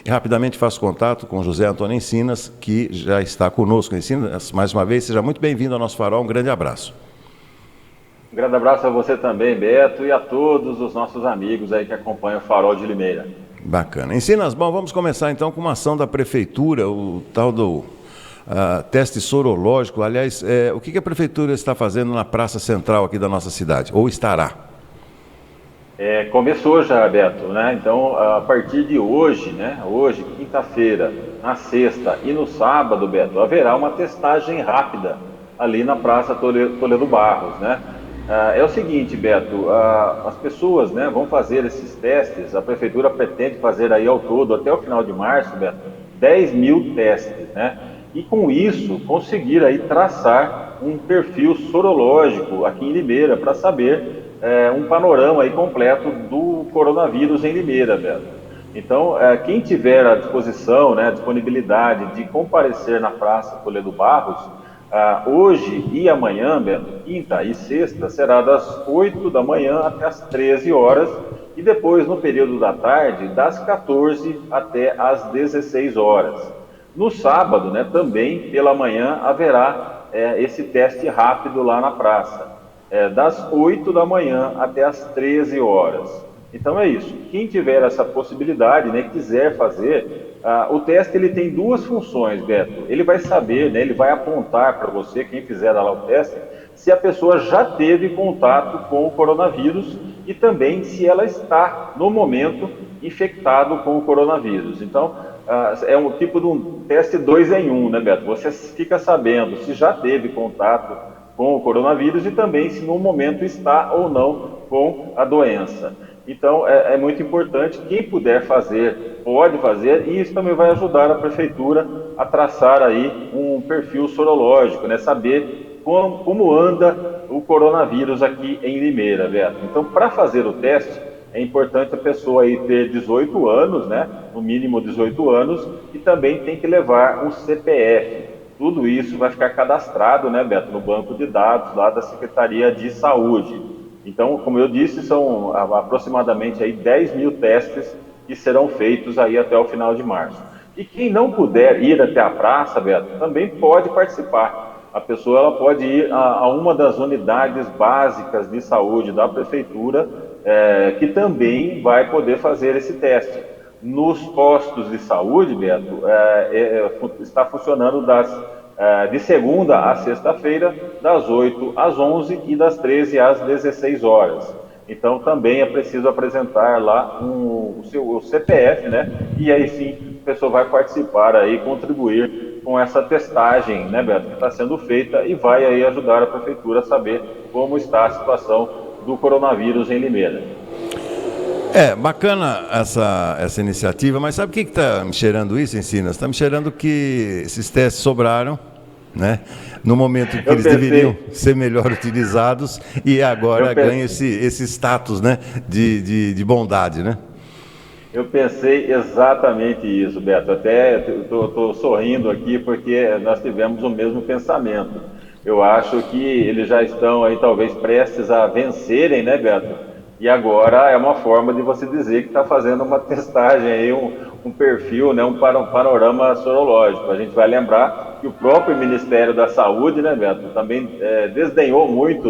E rapidamente faço contato com José Antônio Encinas, que já está conosco. Encinas, mais uma vez, seja muito bem-vindo ao nosso Farol, um grande abraço. Um grande abraço a você também, Beto, e a todos os nossos amigos aí que acompanham o Farol de Limeira. Bacana. Encinas, bom, vamos começar então com uma ação da Prefeitura, o tal do teste sorológico. Aliás, o que a Prefeitura está fazendo na Praça Central aqui da nossa cidade? Ou estará? Começou já, Beto, né? Então, a partir de hoje, né? Hoje, quinta-feira, na sexta e no sábado, Beto, haverá uma testagem rápida ali na Praça Toledo Barros, né? É o seguinte, Beto, as pessoas, né, vão fazer esses testes. A prefeitura pretende fazer aí ao todo, até o final de março, Beto, 10 mil testes, né? E com isso, conseguir aí traçar um perfil sorológico aqui em Limeira para saber um panorama aí completo do coronavírus em Limeira, Beto. Então, quem tiver à disposição, né, disponibilidade de comparecer na Praça Toledo Barros, hoje e amanhã, Beto, quinta e sexta, será das 8 da manhã até as 13 horas e depois, no período da tarde, das 14 até as 16 horas. No sábado, né, também pela manhã, haverá esse teste rápido lá na praça, das 8 da manhã até as 13 horas. Então é isso. Quem tiver essa possibilidade, né, quiser fazer, o teste ele tem duas funções, Beto. Ele vai saber, né, ele vai apontar para você, quem fizer lá o teste, se a pessoa já teve contato com o coronavírus e também se ela está, no momento, infectado com o coronavírus. Então, é um tipo de um teste 2 em 1, né, Beto? Você fica sabendo se já teve contato com o coronavírus e também se no momento está ou não com a doença. Então, é muito importante, quem puder fazer, pode fazer, e isso também vai ajudar a prefeitura a traçar aí um perfil sorológico, né? Saber como anda o coronavírus aqui em Limeira, Beto. Então, para fazer o teste, é importante a pessoa aí ter 18 anos, né? No mínimo 18 anos, e também tem que levar um CPF. Tudo isso vai ficar cadastrado, né, Beto, no banco de dados lá da Secretaria de Saúde. Então, como eu disse, são aproximadamente aí 10 mil testes que serão feitos aí até o final de março. E quem não puder ir até a praça, Beto, também pode participar. A pessoa ela pode ir a uma das unidades básicas de saúde da prefeitura, que também vai poder fazer esse teste. Nos postos de saúde, Beto, está funcionando de segunda a sexta-feira, das 8 às 11 e das 13 às 16 horas. Então, também é preciso apresentar lá o CPF, né? E aí sim, a pessoa vai participar aí, contribuir com essa testagem, né, Beto, que está sendo feita e vai aí ajudar a prefeitura a saber como está a situação do coronavírus em Limeira. Bacana essa iniciativa, mas sabe o que está me cheirando isso, Encinas? Está me cheirando que esses testes sobraram, né? No momento que eles deveriam ser melhor utilizados e agora ganham esse status, né? de bondade, né? Eu pensei exatamente isso, Beto. Até estou sorrindo aqui porque nós tivemos o mesmo pensamento. Eu acho que eles já estão aí talvez prestes a vencerem, né, Beto? E agora é uma forma de você dizer que está fazendo uma testagem aí, um perfil, né, um panorama sorológico. A gente vai lembrar que o próprio Ministério da Saúde, né, Beto, também desdenhou muito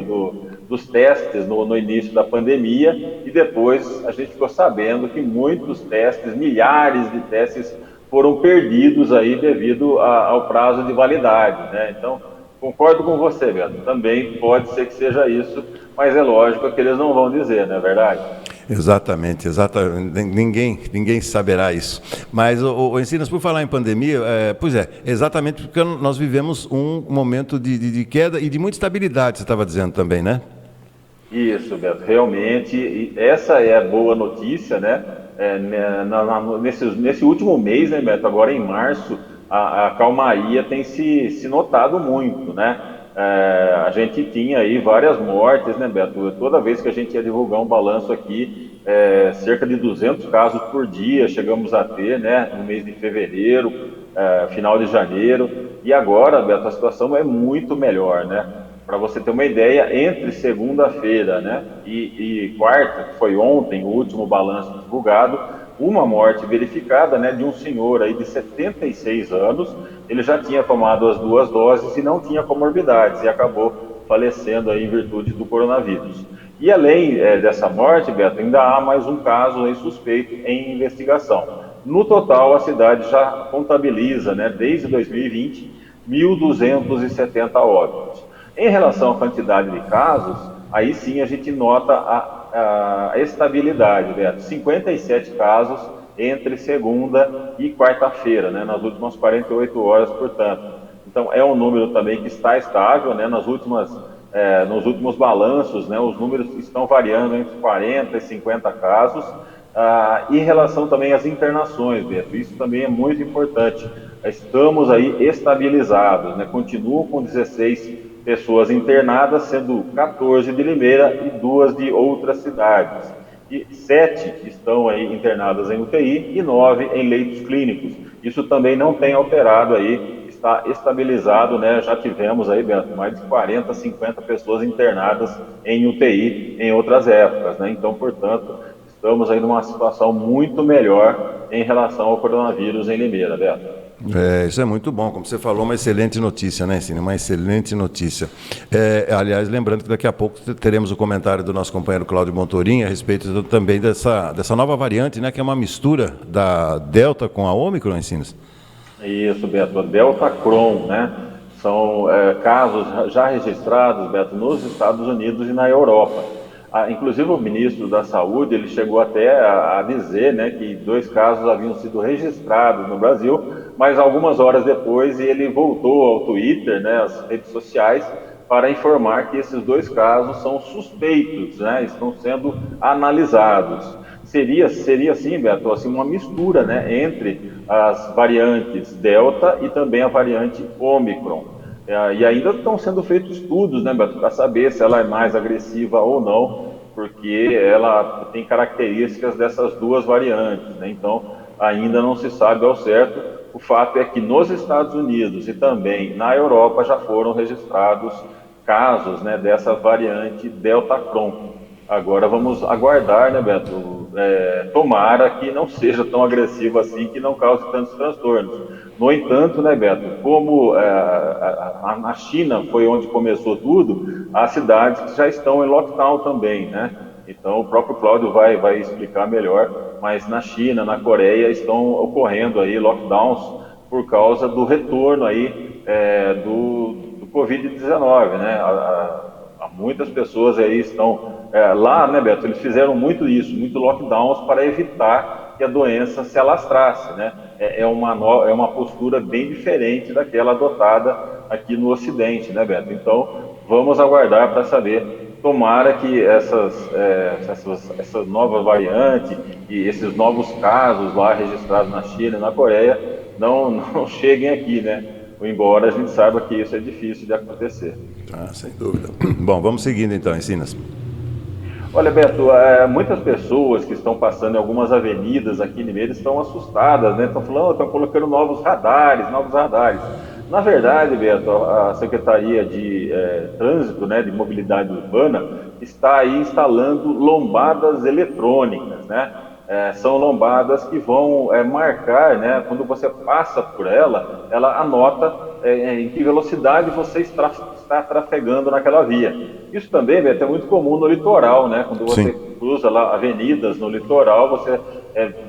dos testes no início da pandemia, e depois a gente ficou sabendo que muitos testes, milhares de testes, foram perdidos aí devido ao prazo de validade, né? Então, concordo com você, Beto, também pode ser que seja isso, mas é lógico que eles não vão dizer, não é verdade? Exatamente. Ninguém saberá isso. Mas, o Encinas, por falar em pandemia, pois é, exatamente porque nós vivemos um momento de queda e de muita estabilidade, você estava dizendo também, né? Isso, Beto, realmente, essa é a boa notícia, né? Nesse último mês, né, Beto, agora em março, a calmaria tem se notado muito, né? A gente tinha aí várias mortes, né, Beto? Toda vez que a gente ia divulgar um balanço aqui, cerca de 200 casos por dia chegamos a ter, né, no mês de fevereiro, final de janeiro, e agora, Beto, a situação é muito melhor, né? Para você ter uma ideia, entre segunda-feira, né, e quarta, que foi ontem o último balanço divulgado, uma morte verificada, né, de um senhor aí de 76 anos. Ele já tinha tomado as 2 doses e não tinha comorbidades e acabou falecendo aí em virtude do coronavírus. E além dessa morte, Beto, ainda há mais um caso aí suspeito em investigação. No total, a cidade já contabiliza, né, desde 2020, 1.270 óbitos. Em relação à quantidade de casos, aí sim a gente nota a estabilidade, Beto. 57 casos entre segunda e quarta-feira, né, nas últimas 48 horas, portanto. Então, é um número também que está estável, né, nos últimos balanços, né, os números estão variando entre 40 e 50 casos. Em relação também às internações, Beto, isso também é muito importante. Estamos aí estabilizados, né, continuam com 16 pessoas internadas, sendo 14 de Limeira e 2 de outras cidades. E 7 estão aí internadas em UTI e 9 em leitos clínicos. Isso também não tem alterado aí, está estabilizado, né? Já tivemos aí, Beto, mais de 40, 50 pessoas internadas em UTI em outras épocas, né? Então, portanto, estamos aí numa situação muito melhor em relação ao coronavírus em Limeira, Beto. Isso é muito bom, como você falou, uma excelente notícia, né, Cine? Uma excelente notícia. Aliás, lembrando que daqui a pouco teremos o comentário do nosso companheiro Cláudio Montorim a respeito também dessa nova variante, né, que é uma mistura da Delta com a Ômicron, Encinas. Isso, Beto, a Delta Cron, né? São casos já registrados, Beto, nos Estados Unidos e na Europa. Inclusive o ministro da Saúde, ele chegou até a dizer, né, que 2 casos haviam sido registrados no Brasil, mas algumas horas depois ele voltou ao Twitter, né, às redes sociais, para informar que esses 2 casos são suspeitos, né, estão sendo analisados. Seria sim, Beto, assim, uma mistura, né, entre as variantes Delta e também a variante Ômicron. E ainda estão sendo feitos estudos, né, Beto, para saber se ela é mais agressiva ou não, porque ela tem características dessas 2 variantes, né? Então, ainda não se sabe ao certo. O fato é que nos Estados Unidos e também na Europa já foram registrados casos, né, dessa variante Delta Cron. Agora vamos aguardar, né, Beto? Tomara que não seja tão agressivo assim, que não cause tantos transtornos. No entanto, né, Beto, como na China foi onde começou tudo, as cidades já estão em lockdown também, né? Então o próprio Cláudio vai explicar melhor, mas na China, na Coreia estão ocorrendo aí lockdowns por causa do retorno aí do Covid-19, né? Muitas pessoas aí estão lá, né, Beto? Eles fizeram muito isso, muito lockdowns para evitar que a doença se alastrasse, né? É uma postura bem diferente daquela adotada aqui no Ocidente, né, Beto? Então, vamos aguardar para saber. Tomara que essa nova variante e esses novos casos lá registrados na China e na Coreia não cheguem aqui, né? Embora a gente saiba que isso é difícil de acontecer. Sem dúvida. Bom, vamos seguindo então, Encinas. Olha, Beto, muitas pessoas que estão passando em algumas avenidas aqui em Limeira estão assustadas, né? Estão falando, estão colocando novos radares. Na verdade, Beto, a Secretaria de Trânsito, né, de Mobilidade Urbana, está aí instalando lombadas eletrônicas, né? São lombadas que vão marcar, né, quando você passa por ela, ela anota em que velocidade você está trafegando naquela via. Isso também, Beto, é muito comum no litoral, né? Quando você cruza lá avenidas no litoral, você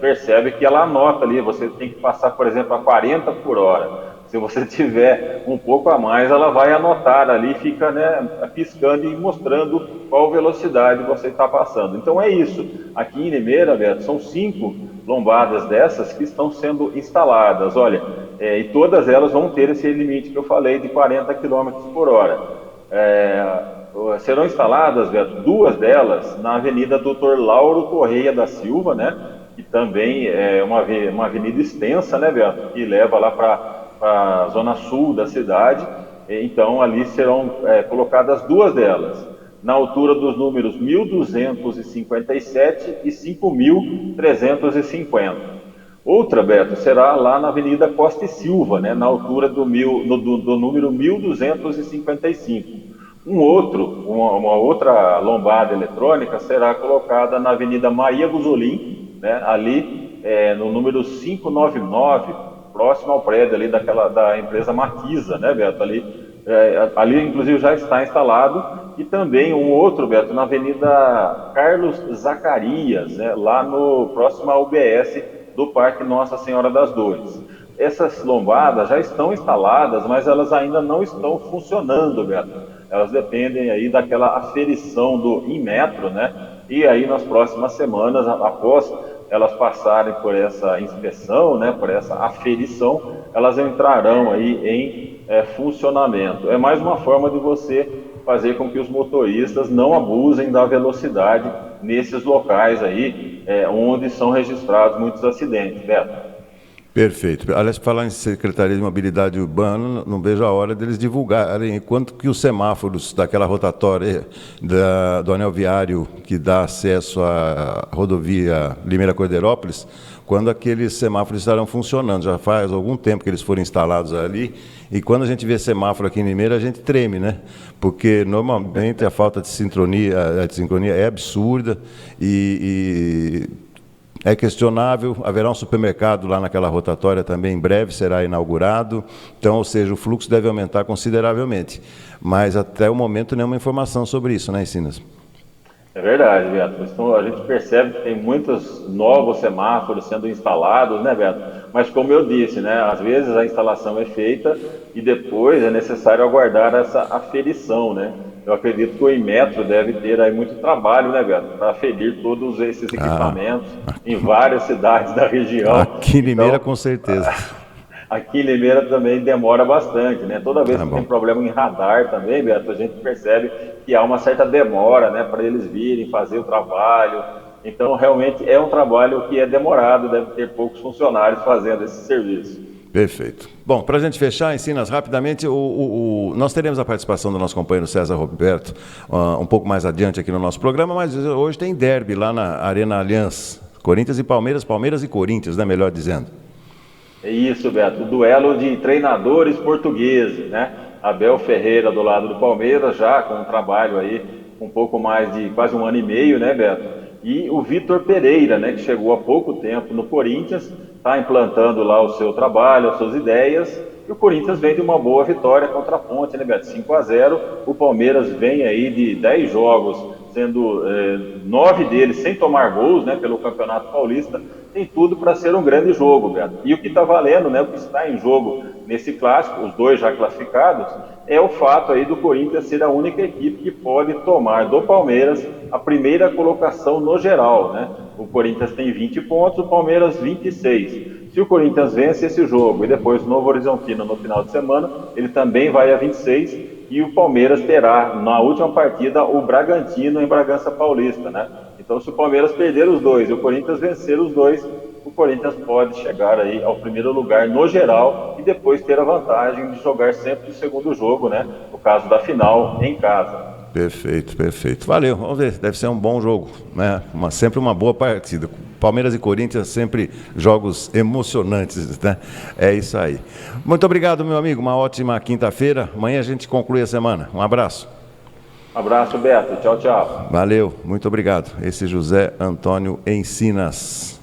percebe que ela anota ali, você tem que passar, por exemplo, a 40 por hora. Se você tiver um pouco a mais, ela vai anotar ali, fica, né, piscando e mostrando qual velocidade você está passando. Então é isso. Aqui em Limeira, Beto, são 5 lombadas dessas que estão sendo instaladas. Olha, e todas elas vão ter esse limite que eu falei de 40 km por hora. Serão instaladas, Beto, 2 delas na Avenida Doutor Lauro Correia da Silva, né? Que também é uma avenida extensa, né, Beto? Que leva lá para a zona sul da cidade. Então ali serão colocadas 2 delas, na altura dos números 1257 e 5350. Outra, Beto, será lá na Avenida Costa e Silva, né, na altura do número 1255. Uma outra lombada eletrônica será colocada na Avenida Maria Guzolin, né, ali no número 599, próximo ao prédio ali da empresa Marquisa, né, Beto? Ali, inclusive, já está instalado. E também um outro, Beto, na Avenida Carlos Zacarias, né, lá no próximo ao UBS do Parque Nossa Senhora das Dores. Essas lombadas já estão instaladas, mas elas ainda não estão funcionando, Beto. Elas dependem aí daquela aferição do Inmetro, né? E aí nas próximas semanas, após elas passarem por essa inspeção, né, por essa aferição, elas entrarão aí em funcionamento. É mais uma forma de você fazer com que os motoristas não abusem da velocidade nesses locais aí, onde são registrados muitos acidentes, Beto. Perfeito. Aliás, falar em Secretaria de Mobilidade Urbana, não vejo a hora deles divulgarem quanto que os semáforos daquela rotatória do anel viário que dá acesso à rodovia Limeira-Cordeirópolis, quando aqueles semáforos estarão funcionando. Já faz algum tempo que eles foram instalados ali, e quando a gente vê semáforo aqui em Limeira, a gente treme, né? Porque normalmente a falta de sincronia é absurda e é questionável. Haverá um supermercado lá naquela rotatória também, em breve será inaugurado. Então, ou seja, o fluxo deve aumentar consideravelmente. Mas até o momento nenhuma informação sobre isso, né, Encinas? É verdade, Beto. Então, a gente percebe que tem muitos novos semáforos sendo instalados, né, Beto? Mas como eu disse, né, às vezes a instalação é feita e depois é necessário aguardar essa aferição, né? Eu acredito que o Inmetro deve ter aí muito trabalho, né, Beto, para aferir todos esses equipamentos em várias cidades da região. Aqui em Limeira, com certeza. Aqui em Limeira também demora bastante, né? Toda vez que tem problema em radar também, Beto, a gente percebe que há uma certa demora, né, para eles virem fazer o trabalho. Então, realmente é um trabalho que é demorado, deve ter poucos funcionários fazendo esse serviço. Perfeito. Bom, para a gente fechar, Encinas, rapidamente, nós teremos a participação do nosso companheiro César Roberto um pouco mais adiante aqui no nosso programa, mas hoje tem derby lá na Arena Allianz, Corinthians e Palmeiras, Palmeiras e Corinthians, né, melhor dizendo. É isso, Beto, o duelo de treinadores portugueses, né? Abel Ferreira do lado do Palmeiras, já com um trabalho aí um pouco mais de quase um ano e meio, né, Beto? E o Vitor Pereira, né, que chegou há pouco tempo no Corinthians, está implantando lá o seu trabalho, as suas ideias, e o Corinthians vem de uma boa vitória contra a Ponte, né, Beto? 5-0, o Palmeiras vem aí de 10 jogos, sendo 9 deles sem tomar gols, né, pelo Campeonato Paulista. Tem tudo para ser um grande jogo, Beto. E o que está valendo, né, o que está em jogo nesse clássico, os dois já classificados, é o fato aí do Corinthians ser a única equipe que pode tomar do Palmeiras a primeira colocação no geral, né? O Corinthians tem 20 pontos, o Palmeiras 26. Se o Corinthians vence esse jogo e depois o Novo Horizontino no final de semana, ele também vai a 26 e o Palmeiras terá na última partida o Bragantino em Bragança Paulista, né? Então, se o Palmeiras perder os dois e o Corinthians vencer os dois, o Corinthians pode chegar aí ao primeiro lugar no geral e depois ter a vantagem de jogar sempre o segundo jogo, né? No caso da final, em casa. Perfeito, perfeito. Valeu, vamos ver, deve ser um bom jogo, né? Sempre uma boa partida. Palmeiras e Corinthians, sempre jogos emocionantes, né? É isso aí. Muito obrigado, meu amigo, uma ótima quinta-feira. Amanhã a gente conclui a semana. Um abraço. Um abraço, Beto. Tchau, tchau. Valeu, muito obrigado. Esse José Antônio Encinas.